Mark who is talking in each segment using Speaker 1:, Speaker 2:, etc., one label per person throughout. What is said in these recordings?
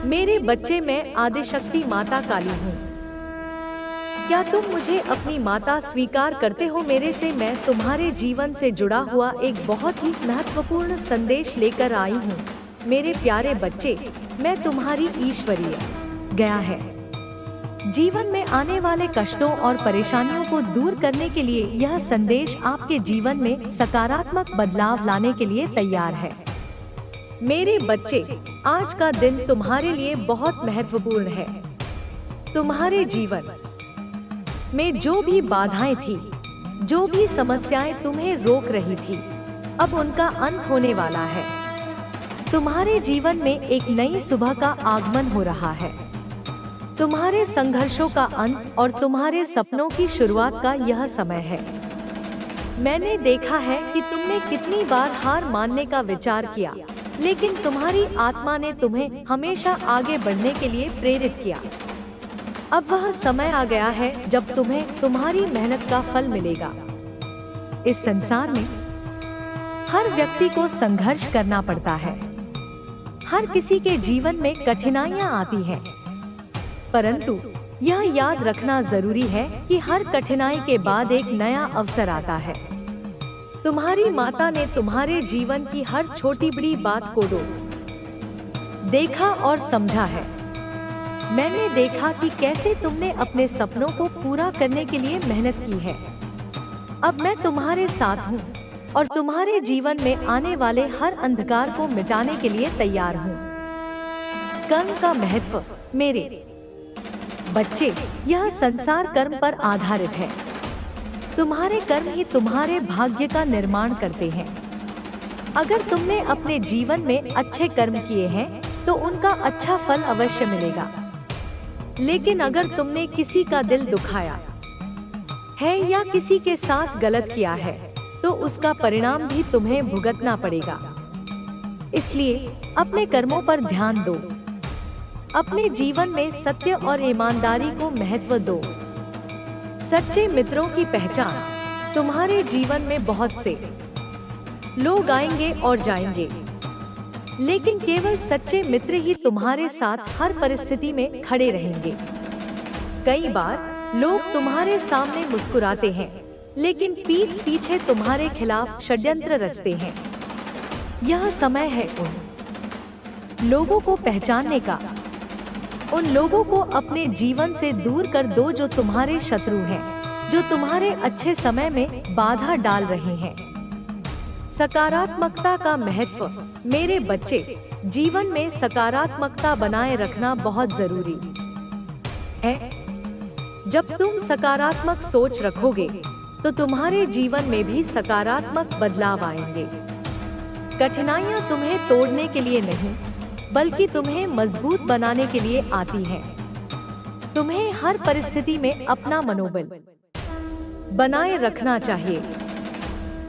Speaker 1: मेरे बच्चे, मैं आदिशक्ति माता काली हूँ। क्या तुम मुझे अपनी माता स्वीकार करते हो? मेरे से मैं तुम्हारे जीवन से जुड़ा हुआ एक बहुत ही महत्वपूर्ण संदेश लेकर आई हूँ। मेरे प्यारे बच्चे, मैं तुम्हारी ईश्वरीय गया है। जीवन में आने वाले कष्टों और परेशानियों को दूर करने के लिए यह संदेश आपके जीवन में सकारात्मक बदलाव लाने के लिए तैयार है। मेरे बच्चे, आज का दिन तुम्हारे लिए बहुत महत्वपूर्ण है। तुम्हारे जीवन में जो भी बाधाएं थी, जो भी समस्याएं तुम्हें रोक रही थी, अब उनका अंत होने वाला है। तुम्हारे जीवन में एक नई सुबह का आगमन हो रहा है। तुम्हारे संघर्षों का अंत और तुम्हारे सपनों की शुरुआत का यह समय है। मैंने देखा है कि तुमने कितनी बार हार मानने का विचार किया, लेकिन तुम्हारी आत्मा ने तुम्हें हमेशा आगे बढ़ने के लिए प्रेरित किया। अब वह समय आ गया है जब तुम्हें तुम्हारी मेहनत का फल मिलेगा। इस संसार में हर व्यक्ति को संघर्ष करना पड़ता है। हर किसी के जीवन में कठिनाइयां आती हैं, परंतु यह याद रखना जरूरी है कि हर कठिनाई के बाद एक नया अवसर आता है। तुम्हारी माता ने तुम्हारे जीवन की हर छोटी बड़ी बात को देखा और समझा है। मैंने देखा कि कैसे तुमने अपने सपनों को पूरा करने के लिए मेहनत की है। अब मैं तुम्हारे साथ हूँ और तुम्हारे जीवन में आने वाले हर अंधकार को मिटाने के लिए तैयार हूँ। कर्म का महत्व। मेरे बच्चे, यह संसार कर्म पर आधारित है। तुम्हारे कर्म ही तुम्हारे भाग्य का निर्माण करते हैं। अगर तुमने अपने जीवन में अच्छे कर्म किए हैं तो उनका अच्छा फल अवश्य मिलेगा। लेकिन अगर तुमने किसी का दिल दुखाया है या किसी के साथ गलत किया है तो उसका परिणाम भी तुम्हें भुगतना पड़ेगा। इसलिए अपने कर्मों पर ध्यान दो। अपने जीवन में सत्य और ईमानदारी को महत्व दो। सच्चे मित्रों की पहचान। तुम्हारे जीवन में बहुत से लोग आएंगे और जाएंगे, लेकिन केवल सच्चे मित्र ही तुम्हारे साथ हर परिस्थिति में खड़े रहेंगे। कई बार लोग तुम्हारे सामने मुस्कुराते हैं, लेकिन पीठ पीछे तुम्हारे खिलाफ षड्यंत्र रचते हैं। यह समय है उन लोगों को पहचानने का। उन लोगों को अपने जीवन से दूर कर दो जो तुम्हारे शत्रु हैं, जो तुम्हारे अच्छे समय में बाधा डाल रहे हैं। सकारात्मकता का महत्व। मेरे बच्चे, जीवन में सकारात्मकता बनाए रखना बहुत जरूरी है। जब तुम सकारात्मक सोच रखोगे तो तुम्हारे जीवन में भी सकारात्मक बदलाव आएंगे। कठिनाइयां तुम्हें तोड़ने के लिए नहीं, बल्कि तुम्हें मजबूत बनाने के लिए आती हैं। तुम्हें हर परिस्थिति में अपना मनोबल बनाए रखना चाहिए।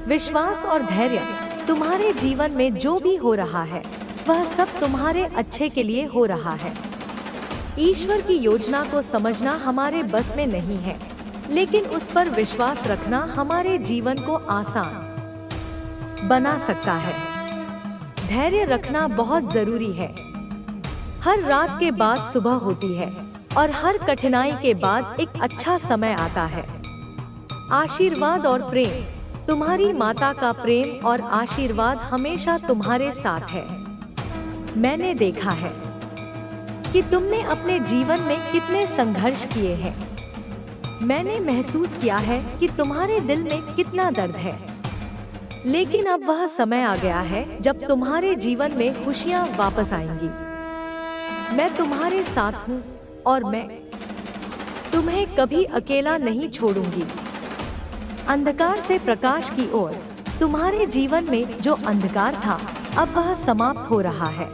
Speaker 1: विश्वास और धैर्य। तुम्हारे जीवन में जो भी हो रहा है वह सब तुम्हारे अच्छे के लिए हो रहा है। ईश्वर की योजना को समझना हमारे बस में नहीं है, लेकिन उस पर विश्वास रखना हमारे जीवन को आसान बना सकता है। धैर्य रखना बहुत जरूरी है। हर रात के बाद सुबह होती है और हर कठिनाई के बाद एक अच्छा समय आता है। आशीर्वाद और प्रेम। तुम्हारी माता का प्रेम और आशीर्वाद हमेशा तुम्हारे साथ है। मैंने देखा है कि तुमने अपने जीवन में कितने संघर्ष किए हैं। मैंने महसूस किया है कि तुम्हारे दिल में कितना दर्द है, लेकिन अब वह समय आ गया है जब तुम्हारे जीवन में खुशियां वापस आएंगी। मैं तुम्हारे साथ हूँ और मैं तुम्हें कभी अकेला नहीं छोड़ूंगी। अंधकार से प्रकाश की ओर। तुम्हारे जीवन में जो अंधकार था अब वह समाप्त हो रहा है।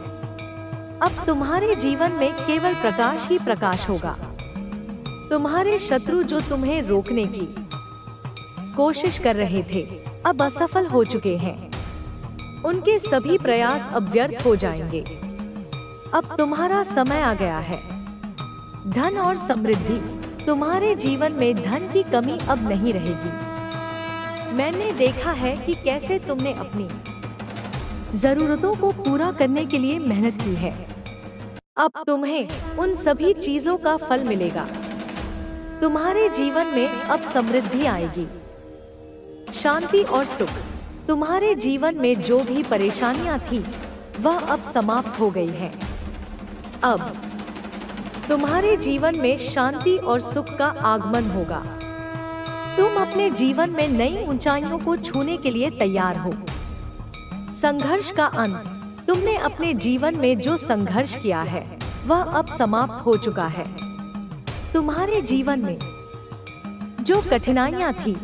Speaker 1: अब तुम्हारे जीवन में केवल प्रकाश ही प्रकाश होगा। तुम्हारे शत्रु जो तुम्हें रोकने की कोशिश कर रहे थे अब असफल हो चुके हैं। उनके सभी प्रयास अब व्यर्थ हो जाएंगे। अब तुम्हारा समय आ गया है। धन और समृद्धि। तुम्हारे जीवन में धन की कमी अब नहीं रहेगी। मैंने देखा है कि कैसे तुमने अपनी जरूरतों को पूरा करने के लिए मेहनत की है। अब तुम्हें उन सभी चीजों का फल मिलेगा। तुम्हारे जीवन में अब समृद्धि आएगी, शांति और सुख। तुम्हारे जीवन में जो भी परेशानियां थी वह अब समाप्त हो गई हैं। अब तुम्हारे जीवन में शांति और सुख का आगमन होगा। तुम अपने जीवन में नई ऊंचाइयों को छूने के लिए तैयार हो। संघर्ष का अंत। तुमने अपने जीवन में जो संघर्ष किया है वह अब समाप्त हो चुका है। तुम्हारे जीवन में जो कठिनाइयां थी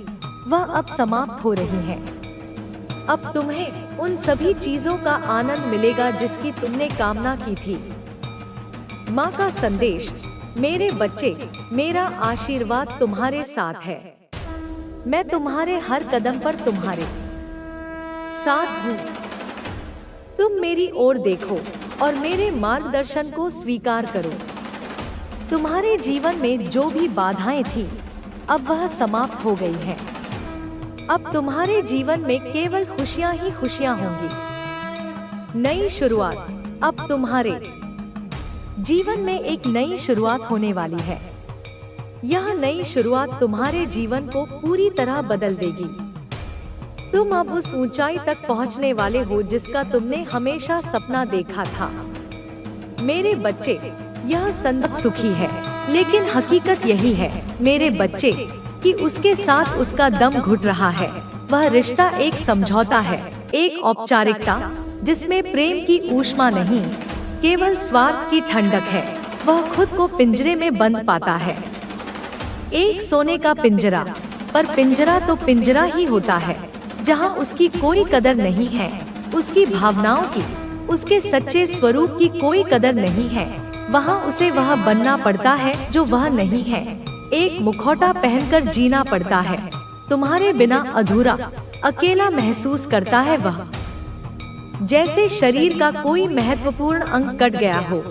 Speaker 1: वह अब समाप्त हो रही हैं। अब तुम्हें उन सभी चीजों का आनंद मिलेगा जिसकी तुमने कामना की थी। माँ का संदेश। मेरे बच्चे, मेरा आशीर्वाद तुम्हारे साथ है। मैं तुम्हारे हर कदम पर तुम्हारे साथ हूँ। तुम मेरी ओर देखो और मेरे मार्गदर्शन को स्वीकार करो। तुम्हारे जीवन में जो भी बाधाएं थी अब वह समाप्त हो गई हैं। अब तुम्हारे जीवन में केवल खुशियां ही खुशियां होंगी। नई शुरुआत। अब तुम्हारे जीवन में एक नई शुरुआत होने वाली है। यह नई शुरुआत तुम्हारे जीवन को पूरी तरह बदल देगी। तुम अब उस ऊंचाई तक पहुंचने वाले हो जिसका तुमने हमेशा सपना देखा था। मेरे बच्चे, यह संत सुखी है, लेकिन हकीकत यही है मेरे बच्चे कि उसके साथ उसका दम घुट रहा है। वह रिश्ता एक समझौता है, एक औपचारिकता जिसमें प्रेम की ऊष्मा नहीं, केवल स्वार्थ की ठंडक है। वह खुद को पिंजरे में बंद पाता है, एक सोने का पिंजरा। पर पिंजरा तो पिंजरा ही होता है जहां उसकी कोई कदर नहीं है, उसकी भावनाओं की, उसके सच्चे स्वरूप की कोई कदर नहीं है। वहां उसे वह बनना पड़ता है जो वह नहीं है। एक मुखौटा पहनकर जीना पड़ता है। तुम्हारे बिना अधूरा, अकेला महसूस करता है वह, जैसे शरीर का कोई महत्वपूर्ण अंग कट गया हो।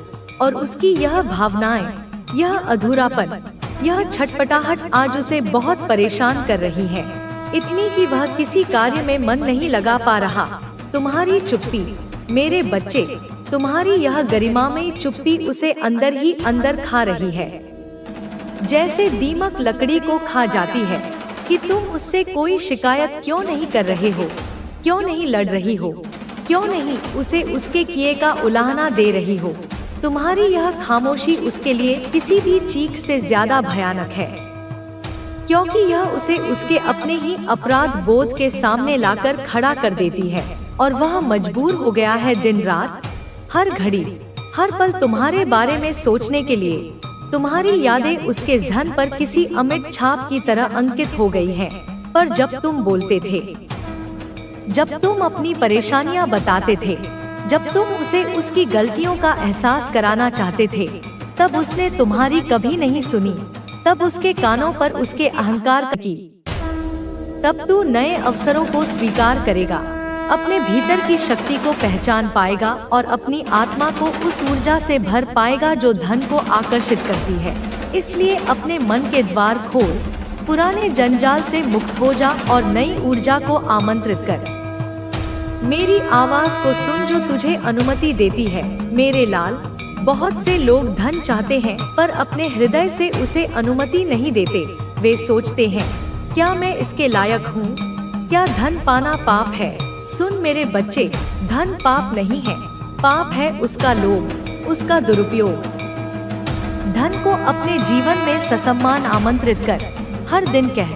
Speaker 1: और उसकी यह भावनाएं, यह अधूरापन, यह छटपटाहट आज उसे बहुत परेशान कर रही है, इतनी कि वह किसी कार्य में मन नहीं लगा पा रहा। तुम्हारी चुप्पी, मेरे बच्चे, तुम्हारी यह गरिमामयी चुप्पी उसे अंदर ही अंदर खा रही है, जैसे दीमक लकड़ी को खा जाती है। कि तुम उससे कोई शिकायत क्यों नहीं कर रहे हो, क्यों नहीं लड़ रही हो, क्यों नहीं उसे उसके किए का उलाहना दे रही हो। तुम्हारी यह खामोशी उसके लिए किसी भी चीख से ज्यादा भयानक है, क्योंकि यह उसे उसके अपने ही अपराध बोध के सामने लाकर खड़ा कर देती है। और वह मजबूर हो गया है दिन रात, हर घड़ी, हर पल तुम्हारे बारे में सोचने के लिए। तुम्हारी यादें उसके ज़हन पर किसी अमिट छाप की तरह अंकित हो गई हैं। पर जब तुम बोलते थे, जब तुम अपनी परेशानियां बताते थे, जब तुम उसे उसकी गलतियों का एहसास कराना चाहते थे, तब उसने तुम्हारी कभी नहीं सुनी। तब उसके कानों पर उसके अहंकार की। तब तू नए अवसरों को स्वीकार करेगा, अपने भीतर की शक्ति को पहचान पाएगा और अपनी आत्मा को उस ऊर्जा से भर पाएगा जो धन को आकर्षित करती है। इसलिए अपने मन के द्वार खोल, पुराने जंजाल से मुक्त हो जा और नई ऊर्जा को आमंत्रित कर। मेरी आवाज को सुन जो तुझे अनुमति देती है। मेरे लाल, बहुत से लोग धन चाहते हैं पर अपने हृदय से उसे अनुमति नहीं देते। वे सोचते हैं, क्या मैं इसके लायक हूँ? क्या धन पाना पाप है? सुन मेरे बच्चे, धन पाप नहीं है, पाप है उसका लोभ, उसका दुरुपयोग। धन को अपने जीवन में ससम्मान आमंत्रित कर। हर दिन कह,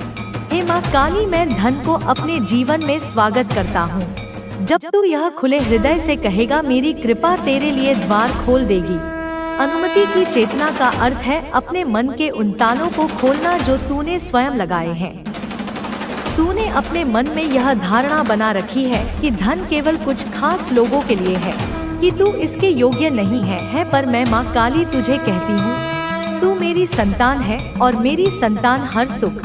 Speaker 1: हे माँ काली, मैं धन को अपने जीवन में स्वागत करता हूँ। जब तू यह खुले हृदय से कहेगा, मेरी कृपा तेरे लिए द्वार खोल देगी। अनुमति की चेतना का अर्थ है अपने मन के उन तालों को खोलना जो तूने स्वयं लगाए हैं। तूने अपने मन में यह धारणा बना रखी है कि धन केवल कुछ खास लोगों के लिए है, कि तू इसके योग्य नहीं है। पर मैं माँ काली तुझे कहती हूँ, तू मेरी संतान है और मेरी संतान हर सुख,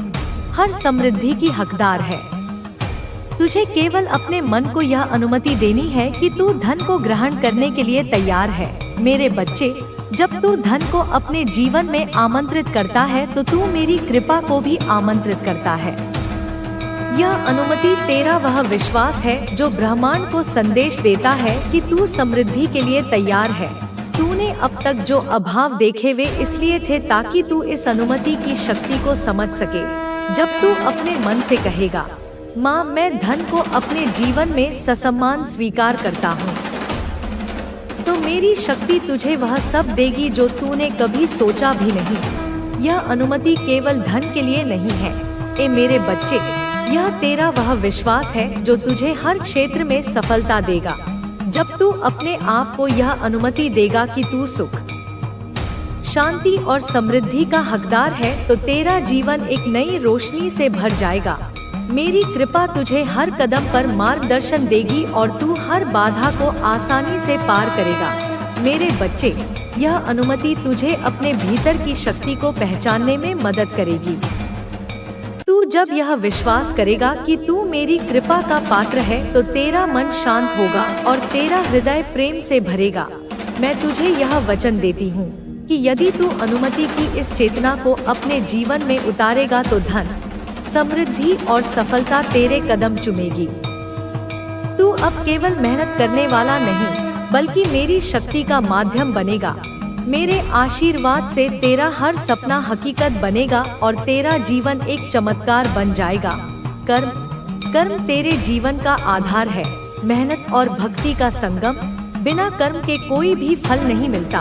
Speaker 1: हर समृद्धि की हकदार है। तुझे केवल अपने मन को यह अनुमति देनी है कि तू धन को ग्रहण करने के लिए तैयार है। मेरे बच्चे, जब तू धन को अपने जीवन में आमंत्रित करता है तो तू मेरी कृपा को भी आमंत्रित करता है। यह अनुमति तेरा वह विश्वास है जो ब्रह्मांड को संदेश देता है कि तू समृद्धि के लिए तैयार है। तूने अब तक जो अभाव देखे वे इसलिए थे ताकि तू इस अनुमति की शक्ति को समझ सके। जब तू अपने मन से कहेगा, माँ मैं धन को अपने जीवन में ससम्मान स्वीकार करता हूँ, तो मेरी शक्ति तुझे वह सब देगी जो तूने कभी सोचा भी नहीं। यह अनुमति केवल धन के लिए नहीं है। ए मेरे बच्चे, यह तेरा वह विश्वास है जो तुझे हर क्षेत्र में सफलता देगा। जब तू अपने आप को यह अनुमति देगा कि तू सुख, शांति और समृद्धि का हकदार है, तो तेरा जीवन एक नई रोशनी से भर जाएगा। मेरी कृपा तुझे हर कदम पर मार्गदर्शन देगी और तू हर बाधा को आसानी से पार करेगा। मेरे बच्चे, यह अनुमति तुझे अपने भीतर की शक्ति को पहचानने में मदद करेगी। तू जब यह विश्वास करेगा कि तू मेरी कृपा का पात्र है, तो तेरा मन शांत होगा और तेरा हृदय प्रेम से भरेगा। मैं तुझे यह वचन देती हूँ कि यदि तू अनुमति की इस चेतना को अपने जीवन में उतारेगा तो धन, समृद्धि और सफलता तेरे कदम चूमेगी। तू अब केवल मेहनत करने वाला नहीं, बल्कि मेरी शक्ति का माध्यम बनेगा। मेरे आशीर्वाद से तेरा हर सपना हकीकत बनेगा और तेरा जीवन एक चमत्कार बन जाएगा। कर्म तेरे जीवन का आधार है। मेहनत और भक्ति का संगम, बिना कर्म के कोई भी फल नहीं मिलता।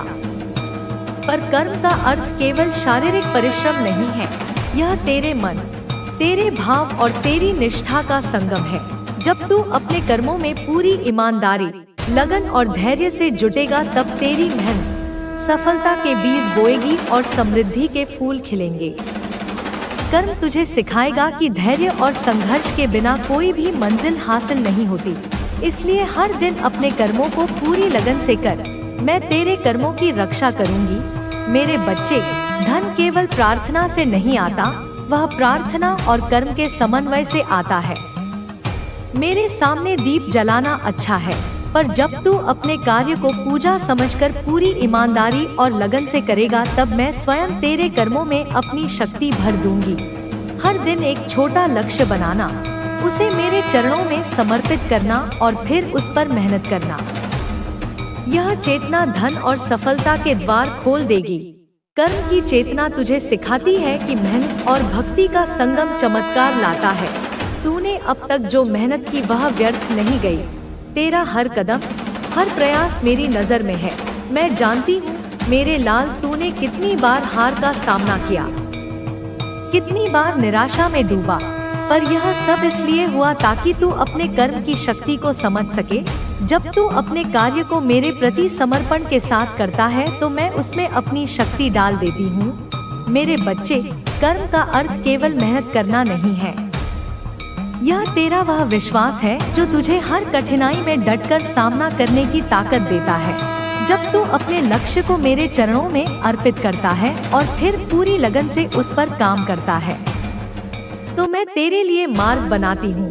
Speaker 1: पर कर्म का अर्थ केवल शारीरिक परिश्रम नहीं है, यह तेरे मन, तेरे भाव और तेरी निष्ठा का संगम है। जब तू अपने कर्मों में पूरी ईमानदारी, लगन और धैर्य से जुटेगा, तब तेरी मेहनत सफलता के बीज बोएगी और समृद्धि के फूल खिलेंगे। कर्म तुझे सिखाएगा कि धैर्य और संघर्ष के बिना कोई भी मंजिल हासिल नहीं होती। इसलिए हर दिन अपने कर्मों को पूरी लगन से कर। मैं तेरे कर्मों की रक्षा करूंगी। मेरे बच्चे, धन केवल प्रार्थना से नहीं आता, वह प्रार्थना और कर्म के समन्वय से आता है। मेरे सामने दीप जलाना अच्छा है, पर जब तू अपने कार्य को पूजा समझकर पूरी ईमानदारी और लगन से करेगा, तब मैं स्वयं तेरे कर्मों में अपनी शक्ति भर दूंगी। हर दिन एक छोटा लक्ष्य बनाना, उसे मेरे चरणों में समर्पित करना और फिर उस पर मेहनत करना। यह चेतना धन और सफलता के द्वार खोल देगी। कर्म की चेतना तुझे सिखाती है कि मेहनत और भक्ति का संगम चमत्कार लाता है। तूने अब तक जो मेहनत की वह व्यर्थ नहीं गई। तेरा हर कदम, हर प्रयास मेरी नजर में है। मैं जानती हूँ मेरे लाल, तूने कितनी बार हार का सामना किया, कितनी बार निराशा में डूबा, पर यह सब इसलिए हुआ ताकि तू अपने कर्म की शक्ति को समझ सके। जब तू अपने कार्य को मेरे प्रति समर्पण के साथ करता है, तो मैं उसमें अपनी शक्ति डाल देती हूँ। मेरे बच्चे, कर्म का अर्थ केवल मेहनत करना नहीं है, यह तेरा वह विश्वास है जो तुझे हर कठिनाई में डटकर सामना करने की ताकत देता है। जब तू अपने लक्ष्य को मेरे चरणों में अर्पित करता है और फिर पूरी लगन से उस पर काम करता है, तो मैं तेरे लिए मार्ग बनाती हूँ।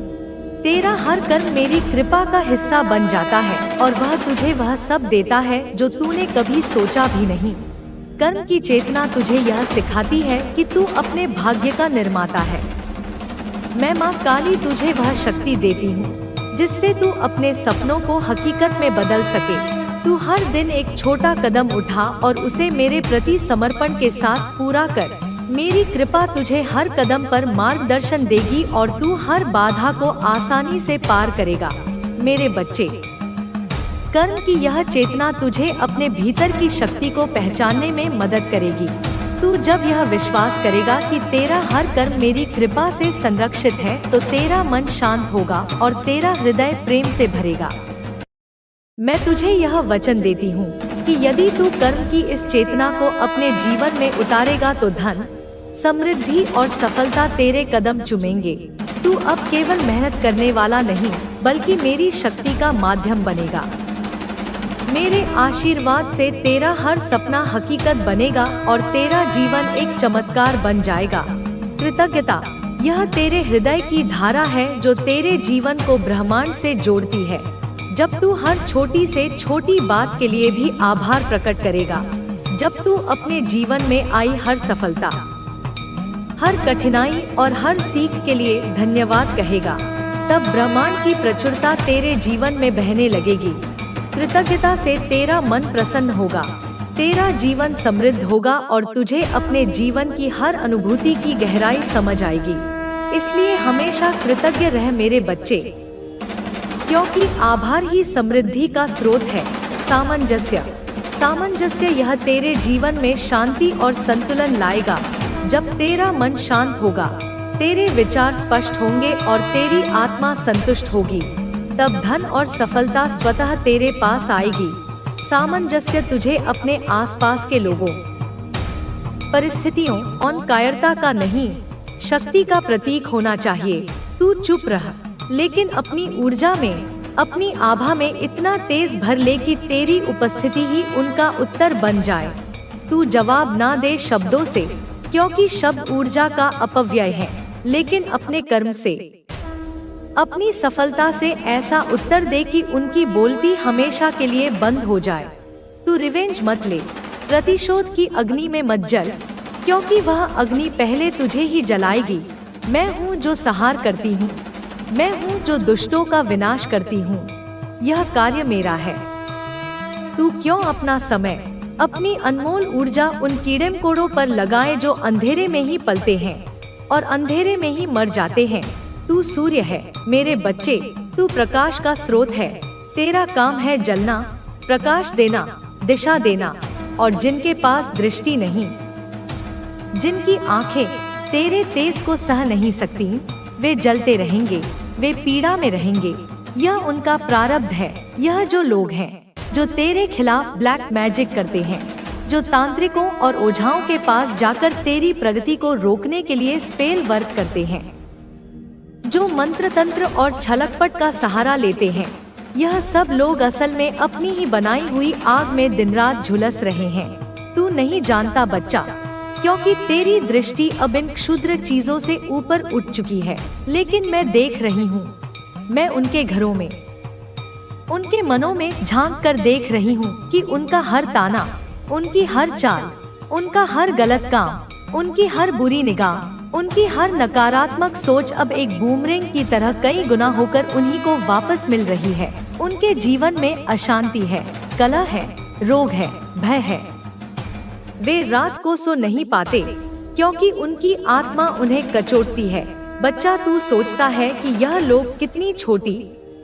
Speaker 1: तेरा हर कर्म मेरी कृपा का हिस्सा बन जाता है और वह तुझे वह सब देता है जो तूने कभी सोचा भी नहीं। कर्म की चेतना तुझे यह सिखाती है कि तू अपने भाग्य का निर्माता है। मैं माँ काली तुझे वह शक्ति देती हूँ जिससे तू अपने सपनों को हकीकत में बदल सके। तू हर दिन एक छोटा कदम उठा और उसे मेरे प्रति समर्पण के साथ पूरा कर। मेरी कृपा तुझे हर कदम पर मार्गदर्शन देगी और तू हर बाधा को आसानी से पार करेगा। मेरे बच्चे, कर्म की यह चेतना तुझे अपने भीतर की शक्ति को पहचानने में मदद करेगी। तू जब यह विश्वास करेगा कि तेरा हर कर्म मेरी कृपा से संरक्षित है, तो तेरा मन शांत होगा और तेरा हृदय प्रेम से भरेगा। मैं तुझे यह वचन देती हूँ कि यदि तू कर्म की इस चेतना को अपने जीवन में उतारेगा, तो धन, समृद्धि और सफलता तेरे कदम चूमेंगे। तू अब केवल मेहनत करने वाला नहीं, बल्कि मेरी शक्ति का माध्यम बनेगा। मेरे आशीर्वाद से तेरा हर सपना हकीकत बनेगा और तेरा जीवन एक चमत्कार बन जाएगा। कृतज्ञता, यह तेरे हृदय की धारा है जो तेरे जीवन को ब्रह्मांड से जोड़ती है। जब तू हर छोटी से छोटी बात के लिए भी आभार प्रकट करेगा, जब तू अपने जीवन में आई हर सफलता, हर कठिनाई और हर सीख के लिए धन्यवाद कहेगा, तब ब्रह्मांड की प्रचुरता तेरे जीवन में बहने लगेगी। कृतज्ञता से तेरा मन प्रसन्न होगा, तेरा जीवन समृद्ध होगा और तुझे अपने जीवन की हर अनुभूति की गहराई समझ आएगी। इसलिए हमेशा कृतज्ञ रह मेरे बच्चे, क्योंकि आभार ही समृद्धि का स्रोत है। सामंजस्य, सामंजस्य यह तेरे जीवन में शांति और संतुलन लाएगा। जब तेरा मन शांत होगा, तेरे विचार स्पष्ट होंगे और तेरी आत्मा संतुष्ट होगी, तब धन और सफलता स्वतः तेरे पास आएगी। सामंजस्य तुझे अपने आसपास के लोगों, परिस्थितियों और कायरता का नहीं, शक्ति का प्रतीक होना चाहिए। तू चुप रह, लेकिन अपनी ऊर्जा में, अपनी आभा में इतना तेज भर ले कि तेरी उपस्थिति ही उनका उत्तर बन जाए। तू जवाब ना दे शब्दों से, क्योंकि शब्द ऊर्जा का अपव्यय है, लेकिन अपने कर्म से, अपनी सफलता से ऐसा उत्तर दे कि उनकी बोलती हमेशा के लिए बंद हो जाए। तू रिवेंज मत ले, प्रतिशोध की अग्नि में मत जल, क्योंकि वह अग्नि पहले तुझे ही जलाएगी। मैं हूँ जो संहार करती हूँ, मैं हूँ जो दुष्टों का विनाश करती हूँ, यह कार्य मेरा है। तू क्यों अपना समय, अपनी अनमोल ऊर्जा उन कीड़े मकोड़ों पर लगाए जो अंधेरे में ही पलते हैं और अंधेरे में ही मर जाते हैं। तू सूर्य है मेरे बच्चे, तू प्रकाश का स्रोत है। तेरा काम है जलना, प्रकाश देना, दिशा देना, और जिनके पास दृष्टि नहीं, जिनकी आंखें तेरे तेज को सह नहीं सकती, वे जलते रहेंगे, वे पीड़ा में रहेंगे। यह उनका प्रारब्ध है। यह जो लोग हैं जो तेरे खिलाफ ब्लैक मैजिक करते हैं, जो तांत्रिकों और ओझाओं के पास जाकर तेरी प्रगति को रोकने के लिए स्पेल वर्क करते हैं, जो मंत्र तंत्र और छलकपट का सहारा लेते हैं, यह सब लोग असल में अपनी ही बनाई हुई आग में दिन रात झुलस रहे हैं। तू नहीं जानता बच्चा, क्योंकि तेरी दृष्टि अब इन क्षुद्र चीजों से ऊपर उठ चुकी है। लेकिन मैं देख रही हूँ, मैं उनके घरों में, उनके मनों में झांक कर देख रही हूँ कि उनका हर ताना, उनकी हर चाल, उनका हर गलत काम, उनकी हर बुरी निगाह, उनकी हर नकारात्मक सोच अब एक बूमरैंग की तरह कई गुना होकर उन्हीं को वापस मिल रही है। उनके जीवन में अशांति है, कलह है, रोग है, भय है। वे रात को सो नहीं पाते, क्योंकि उनकी आत्मा उन्हें कचोटती है। बच्चा, तू सोचता है कि यह लोग कितनी छोटी,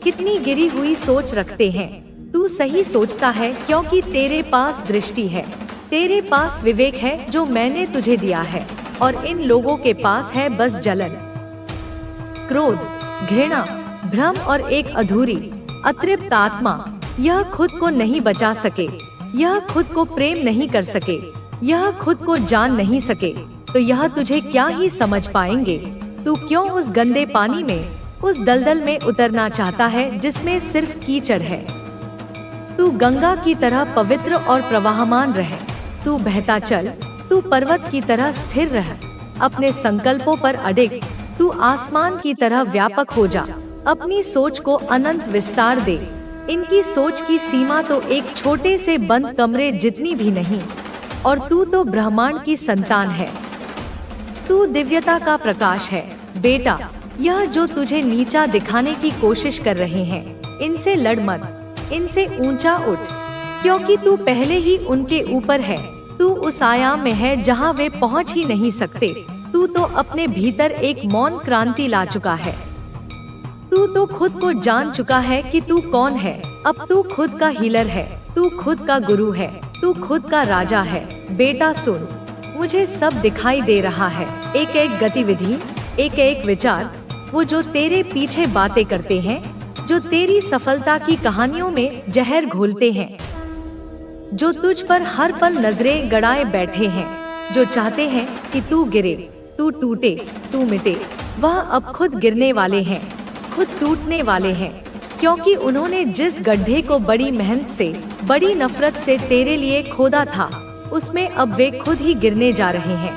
Speaker 1: कितनी गिरी हुई सोच रखते हैं। तू सही सोचता है, क्योंकि तेरे पास दृष्टि है, तेरे पास विवेक है जो मैंने तुझे दिया है, और इन लोगों के पास है बस जलन, क्रोध, घृणा, भ्रम और एक अधूरी, अतृप्त आत्मा। यह खुद को नहीं बचा सके, यह खुद को प्रेम नहीं कर सके, यह खुद को जान नहीं सके, तो यह तुझे क्या ही समझ पाएंगे। तू क्यों उस गंदे पानी में, उस दलदल में उतरना चाहता है जिसमें सिर्फ कीचड़ है? तू गंगा की तरह पवित्र और प्रवाहमान रह। तू बहता चल, तू पर्वत की तरह स्थिर रह, अपने संकल्पों पर अडिग। तू आसमान की तरह व्यापक हो जा, अपनी सोच को अनंत विस्तार दे। इनकी सोच की सीमा तो एक छोटे से बंद कमरे जितनी भी नहीं, और तू तो ब्रह्मांड की संतान है। तू दिव्यता का प्रकाश है बेटा। यह जो तुझे नीचा दिखाने की कोशिश कर रहे हैं, इनसे लड़ मत, इनसे ऊंचा उठ, क्योंकि तू पहले ही उनके ऊपर है। तू उस आयाम में है जहां वे पहुंच ही नहीं सकते। तू तो अपने भीतर एक मौन क्रांति ला चुका है। तू तो खुद को जान चुका है कि तू कौन है। अब तू खुद का हीलर है, तू खुद का गुरु है, तू खुद का राजा है। बेटा सुन, मुझे सब दिखाई दे रहा है, एक एक गतिविधि, एक एक विचार। वो जो तेरे पीछे बातें करते हैं, जो तेरी सफलता की कहानियों में जहर घोलते हैं, जो तुझ पर हर पल नजरें गड़ाए बैठे हैं, जो चाहते हैं कि तू गिरे, तू टूटे, तू मिटे, वह अब खुद गिरने वाले हैं, खुद टूटने वाले हैं, क्योंकि उन्होंने जिस गड्ढे को बड़ी मेहनत से, बड़ी नफरत से तेरे लिए खोदा था, उसमें अब वे खुद ही गिरने जा रहे हैं।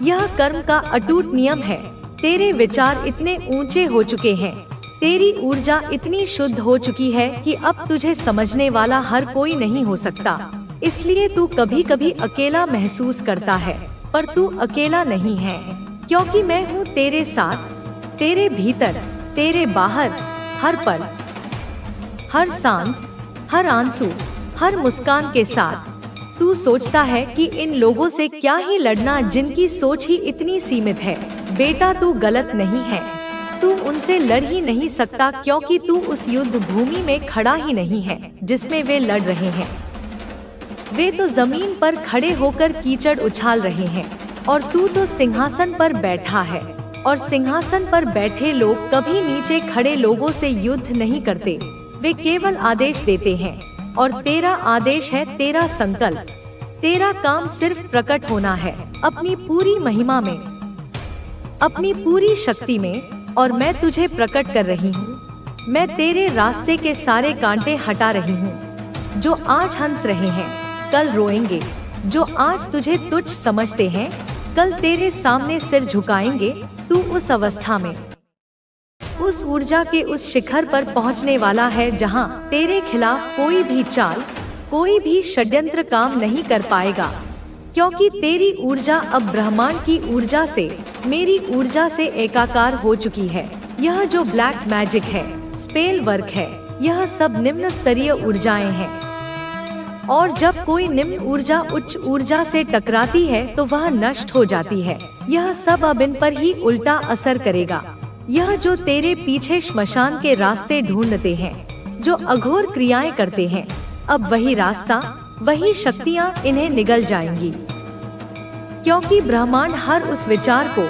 Speaker 1: यह कर्म का अटूट नियम है। तेरे विचार इतने ऊंचे हो चुके हैं, तेरी ऊर्जा इतनी शुद्ध हो चुकी है कि अब तुझे समझने वाला हर कोई नहीं हो सकता। इसलिए तू कभी कभी अकेला महसूस करता है, पर तू अकेला नहीं है, क्योंकि मैं हूँ तेरे साथ, तेरे भीतर, तेरे बाहर, हर पल, हर सांस, हर आंसू, हर मुस्कान के साथ। तू सोचता है कि इन लोगों से क्या ही लड़ना जिनकी सोच ही इतनी सीमित है। बेटा तू गलत नहीं है, तू उनसे लड़ ही नहीं सकता क्योंकि तू उस युद्ध भूमि में खड़ा ही नहीं है जिसमें वे लड़ रहे हैं। वे तो जमीन पर खड़े होकर कीचड़ उछाल रहे हैं और तू तो सिंहासन पर बैठा है, और सिंहासन पर बैठे लोग कभी नीचे खड़े लोगों से युद्ध नहीं करते, वे केवल आदेश देते हैं। और तेरा आदेश है तेरा संकल्प, तेरा काम सिर्फ प्रकट होना है अपनी पूरी महिमा में, अपनी पूरी शक्ति में, और मैं तुझे प्रकट कर रही हूँ। मैं तेरे रास्ते के सारे कांटे हटा रही हूँ। जो आज हंस रहे हैं कल रोएंगे, जो आज तुझे तुच्छ समझते हैं कल तेरे सामने सिर झुकाएंगे। तू उस अवस्था में, उस ऊर्जा के उस शिखर पर पहुंचने वाला है जहां तेरे खिलाफ कोई भी चाल, कोई भी षड्यंत्र काम नहीं कर पाएगा, क्योंकि तेरी ऊर्जा अब ब्रह्मांड की ऊर्जा से, मेरी ऊर्जा से एकाकार हो चुकी है। यह जो ब्लैक मैजिक है, स्पेल वर्क है, यह सब निम्न स्तरीय ऊर्जाएं हैं। और जब कोई निम्न ऊर्जा उच्च ऊर्जा से टकराती है तो वह नष्ट हो जाती है। यह सब अब इन पर ही उल्टा असर करेगा। यह जो तेरे पीछे श्मशान के रास्ते ढूंढते हैं, जो अघोर क्रियाएं करते हैं, अब वही रास्ता, वही शक्तियां इन्हें निगल जाएंगी, क्योंकि ब्रह्मांड हर उस विचार को,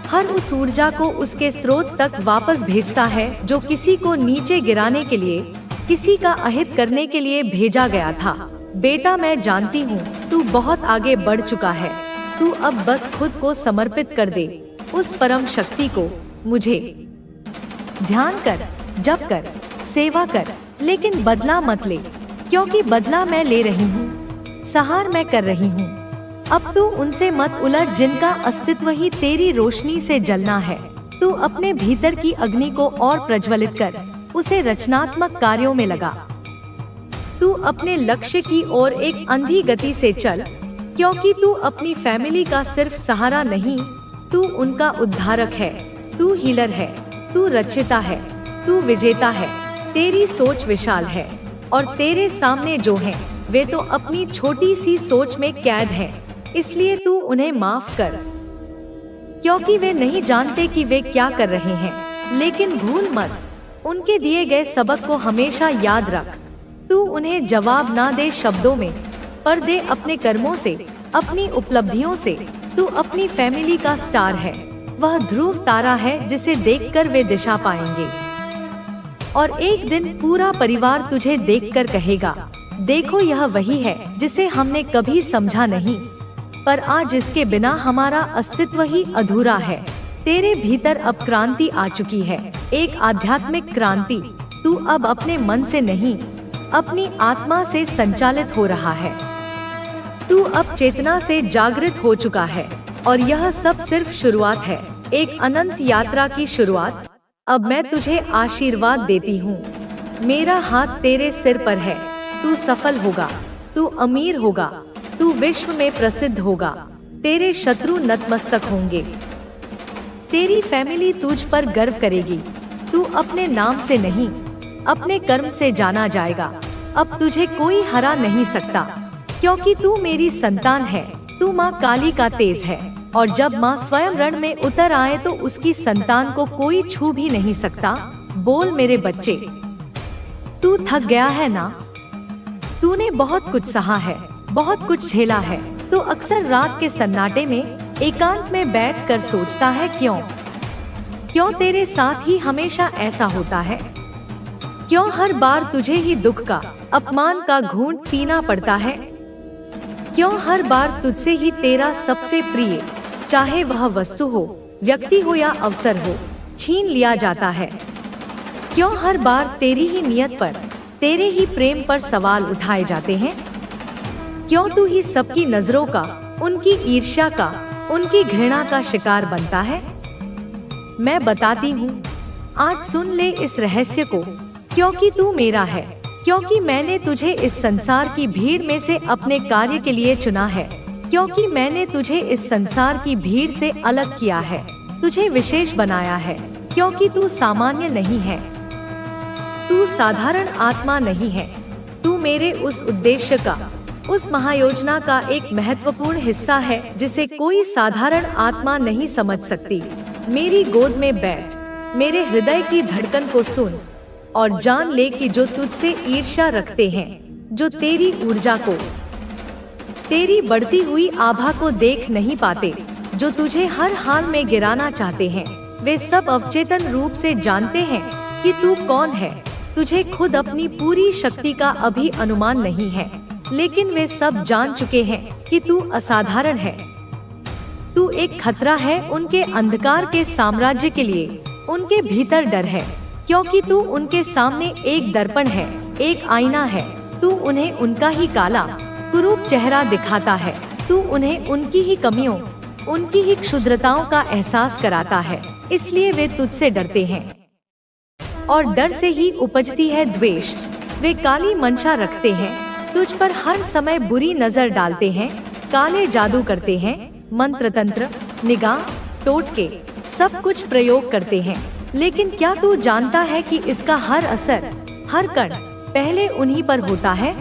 Speaker 1: हर उस ऊर्जा को उसके स्रोत तक वापस भेजता है जो किसी को नीचे गिराने के लिए, किसी का अहित करने के लिए भेजा गया था। बेटा मैं जानती हूँ तू बहुत आगे बढ़ चुका है, तू अब बस खुद को समर्पित कर दे उस परम शक्ति को। मुझे ध्यान कर, जप कर, सेवा कर, लेकिन बदला मत ले, क्योंकि बदला मैं ले रही हूँ, सहार मैं कर रही हूँ। अब तू उनसे मत उलझ जिनका अस्तित्व ही तेरी रोशनी से जलना है। तू अपने भीतर की अग्नि को और प्रज्वलित कर, उसे रचनात्मक कार्यों में लगा। तू अपने लक्ष्य की ओर एक अंधी गति से चल, क्योंकि तू अपनी फैमिली का सिर्फ सहारा नहीं, तू उनका उद्धारक है, तू हीलर है, तू रचिता है, तू विजेता है। तेरी सोच विशाल है और तेरे सामने जो हैं, वे तो अपनी छोटी सी सोच में कैद हैं। इसलिए तू उन्हें माफ कर, क्योंकि वे नहीं जानते कि वे क्या कर रहे हैं। लेकिन भूल मत, उनके दिए गए सबक को हमेशा याद रख। तू उन्हें जवाब ना दे शब्दों में, पर दे अपने कर्मों से, अपनी उपलब्धियों से। तू अपनी फैमिली का स्टार है, वह ध्रुव तारा है जिसे देखकर वे दिशा पाएंगे। और एक दिन पूरा परिवार तुझे देखकर कहेगा, देखो यह वही है जिसे हमने कभी समझा नहीं, पर आज इसके बिना हमारा अस्तित्व ही अधूरा है। तेरे भीतर अब क्रांति आ चुकी है, एक आध्यात्मिक क्रांति। तू अब अपने मन से नहीं, अपनी आत्मा से संचालित हो रहा है। तू अब चेतना से जागृत हो चुका है, और यह सब सिर्फ शुरुआत है, एक अनंत यात्रा की शुरुआत। अब मैं तुझे आशीर्वाद देती हूँ, मेरा हाथ तेरे सिर पर है। तू सफल होगा, तू अमीर होगा, तू विश्व में प्रसिद्ध होगा, तेरे शत्रु नतमस्तक होंगे, तेरी फैमिली तुझ पर गर्व करेगी। तू अपने नाम से नहीं, अपने कर्म से जाना जाएगा। अब तुझे कोई हरा नहीं सकता, क्योंकि तू मेरी संतान है। तू माँ काली का तेज है, और जब माँ स्वयं रण में उतर आए तो उसकी संतान को कोई छू भी नहीं सकता। बोल मेरे बच्चे, तू थक गया है ना? तूने बहुत कुछ सहा है, बहुत कुछ झेला है, तो अक्सर रात के सन्नाटे में एकांत में बैठकर सोचता है क्यों तेरे साथ ही हमेशा ऐसा होता है? क्यों हर बार तुझे ही दुख का, अपमान का घूंट पीना पड़ता है? क्यों हर बार तुझसे ही तेरा सबसे प्रिय, चाहे वह वस्तु हो, व्यक्ति हो या अवसर हो, छीन लिया जाता है? क्यों हर बार तेरी ही नियत पर, तेरे ही प्रेम पर सवाल उठाए जाते हैं? क्यों तू ही सबकी नजरों का, उनकी ईर्ष्या का, उनकी घृणा का शिकार बनता है? मैं बताती हूँ, आज सुन ले इस रहस्य को, क्योंकि तू मेरा है, क्योंकि मैंने तुझे इस संसार की भीड़ में से अपने कार्य के लिए चुना है, क्योंकि मैंने तुझे इस संसार की भीड़ से अलग किया है, तुझे विशेष बनाया है, क्योंकि तू सामान्य नहीं है, तू साधारण आत्मा नहीं है, तू मेरे उस उद्देश्य का, उस महायोजना का एक महत्वपूर्ण हिस्सा है जिसे कोई साधारण आत्मा नहीं समझ सकती। मेरी गोद में बैठ, मेरे हृदय की धड़कन को सुन और जान ले कि जो तुझसे ईर्ष्या रखते हैं, जो तेरी ऊर्जा को, तेरी बढ़ती हुई आभा को देख नहीं पाते, जो तुझे हर हाल में गिराना चाहते हैं, वे सब अवचेतन रूप से जानते हैं कि तू कौन है। तुझे खुद अपनी पूरी शक्ति का अभी अनुमान नहीं है, लेकिन वे सब जान चुके हैं कि तू असाधारण है। तू एक खतरा है उनके अंधकार के साम्राज्य के लिए। उनके भीतर डर है, क्योंकि तू उनके सामने एक दर्पण है, एक आईना है। तू उन्हें उनका ही काला, कुरूप चेहरा दिखाता है। तू उन्हें उनकी ही कमियों, उनकी ही क्षुद्रताओं का एहसास कराता है। इसलिए वे तुझसे डरते हैं, और डर से ही उपजती है द्वेष। वे काली मंशा रखते हैं, तुझ पर हर समय बुरी नजर डालते हैं, काले जादू करते हैं, मंत्र तंत्र, निगाह, टोटके, सब कुछ प्रयोग करते हैं। लेकिन क्या तू जानता है कि इसका हर असर, हर कण पहले उन्हीं पर होता है?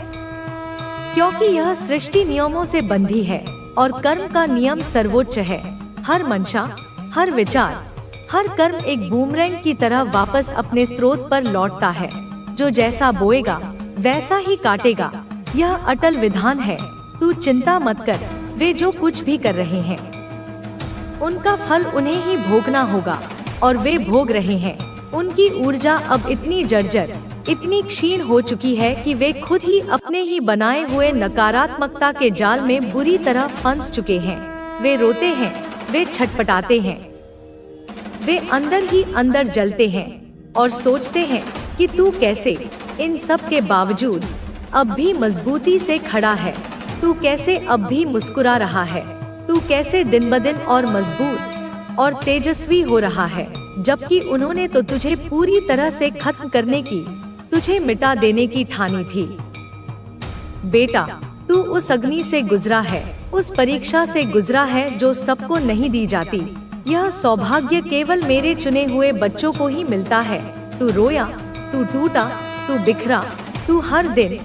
Speaker 1: क्योंकि यह सृष्टि नियमों से बंधी है और कर्म का नियम सर्वोच्च है। हर मंशा, हर विचार, हर कर्म एक बूमरैंग की तरह वापस अपने स्रोत पर लौटता है। जो जैसा बोएगा वैसा ही काटेगा। यह अटल विधान है। तू चिंता मत कर, वे जो कुछ भी कर रहे हैं उनका फल उन्हें ही भोगना होगा, और वे भोग रहे हैं। उनकी ऊर्जा अब इतनी जर्जर, इतनी क्षीण हो चुकी है कि वे खुद ही अपने ही बनाए हुए नकारात्मकता के जाल में बुरी तरह फंस चुके हैं। वे रोते हैं, वे छटपटाते हैं, वे अंदर ही अंदर जलते हैं और सोचते हैं कि तू कैसे इन सब के बावजूद अब भी मजबूती से खड़ा है। तू कैसे अब भी मुस्कुरा रहा है। तू कैसे दिन ब दिन और मजबूत और तेजस्वी हो रहा है, जबकि उन्होंने तो तुझे पूरी तरह से खत्म करने की, तुझे मिटा देने की ठानी थी। बेटा, तू उस अग्नि से गुजरा है, उस परीक्षा से गुजरा है जो सबको नहीं दी जाती। यह सौभाग्य केवल मेरे चुने हुए बच्चों को ही मिलता है। तू रोया, तू टूटा, तू बिखरा, तू हर दिन,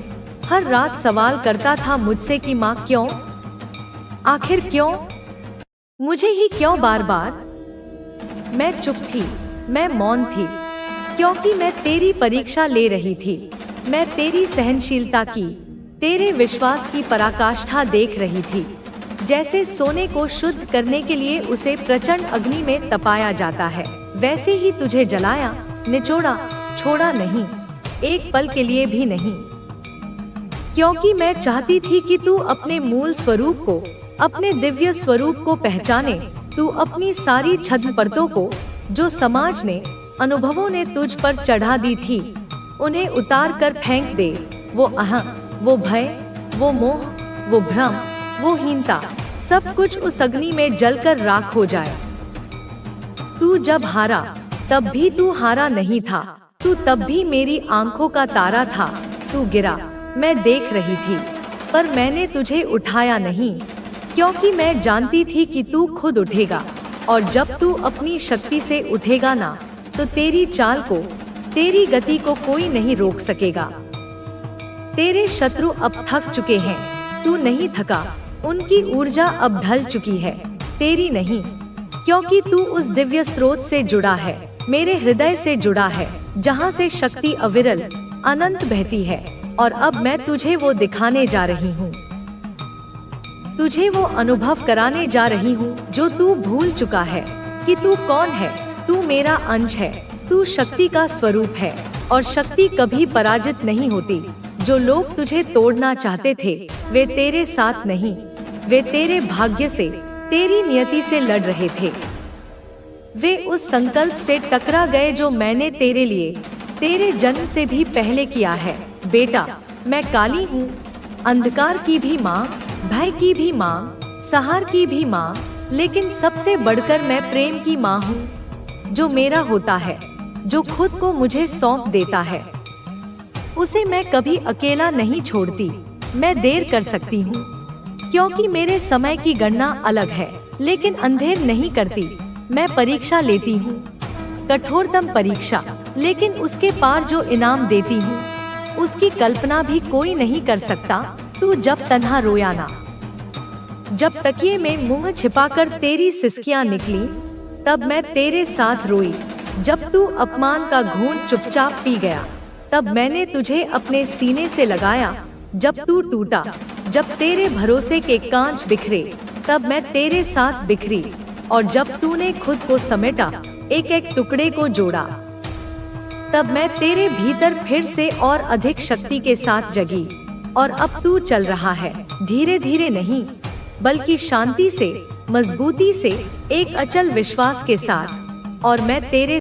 Speaker 1: हर रात सवाल करता था मुझसे कि माँ क्यों, आखिर क्यों, मुझे ही क्यों बार बार। मैं चुप थी, मैं मौन थी, क्योंकि मैं तेरी परीक्षा ले रही थी। मैं तेरी सहनशीलता की, तेरे विश्वास की पराकाष्ठा देख रही थी। जैसे सोने को शुद्ध करने के लिए उसे प्रचंड अग्नि में तपाया जाता है, वैसे ही तुझे जलाया, निचोड़ा, छोड़ा नहीं, एक पल के लिए भी नहीं। क्योंकि मैं चाहती थी कि तू अपने मूल स्वरूप को, अपने दिव्य स्वरूप को पहचाने। तू अपनी सारी छद्म परतों को, जो समाज ने, अनुभवों ने तुझ पर चढ़ा दी थी, उन्हें उतार कर फेंक दे। वो अहं, वो भय, वो मोह, वो भ्रम, वो हीनता, सब कुछ उस अग्नि में जलकर राख हो जाए। तू जब हारा, तब भी तू हारा नहीं था। तू तब भी मेरी आंखों का तारा था। तू गिरा, मैं देख रही थी, पर मैंने तुझे उठाया नहीं, क्योंकि मैं जानती थी कि तू खुद उठेगा, और जब तू अपनी शक्ति से उठेगा ना, तो तेरी चाल को, तेरी गति को कोई नहीं रोक सकेगा। तेरे शत्रु अब थक चुके हैं, तू नहीं थका। उनकी ऊर्जा अब ढल चुकी है, तेरी नहीं, क्योंकि तू उस दिव्य स्रोत से जुड़ा है, मेरे हृदय से जुड़ा है, जहाँ से शक्ति अविरल, अनंत बहती है। और अब मैं तुझे वो दिखाने जा रही हूँ, तुझे वो अनुभव कराने जा रही हूँ जो तू भूल चुका है कि तू कौन है। तू मेरा अंश है, तू शक्ति का स्वरूप है, और शक्ति कभी पराजित नहीं होती। जो लोग तुझे तोड़ना चाहते थे, वे तेरे साथ नहीं, वे तेरे भाग्य से, तेरी नियति से लड़ रहे थे। वे उस संकल्प से टकरा गए जो मैंने तेरे लिए, तेरे जन्म से भी पहले किया है। बेटा, मैं काली हूँ, अंधकार की भी माँ, भय की भी माँ, सहार की भी माँ, लेकिन सबसे बढ़कर मैं प्रेम की माँ हूँ, जो मेरा होता है, जो खुद को मुझे सौंप देता है। उसे मैं कभी अकेला नहीं छोड़ती। मैं देर कर सकती हूँ, क्योंकि मेरे समय की गणना अलग है, लेकिन अंधेर नहीं करती। मैं परीक्षा लेती हूँ, कठोरतम परीक्षा, लेकिन उसके पार जो इनाम देती हूँ, उसकी कल्पना भी कोई नहीं कर सकता। तू जब तन्हा रोया ना, जब तकिए में मुंह छिपाकर तेरी सिसकियां निकली, तब मैं तेरे साथ रोई। जब तू अपमान का घूंट चुपचाप पी गया, तब मैंने तुझे अपने सीने से लगाया। जब तू टूटा, जब तेरे भरोसे के कांच बिखरे, तब मैं तेरे साथ बिखरी। और जब तूने खुद को समेटा, एक एक टुकड़े को जोड़ा, तब मैं तेरे भीतर फिर से और अधिक शक्ति के साथ जगी। और अब तू चल रहा है, धीरे धीरे नहीं, बल्कि शांति से, मजबूती से, एक अचल विश्वास के साथ। और मैं तेरे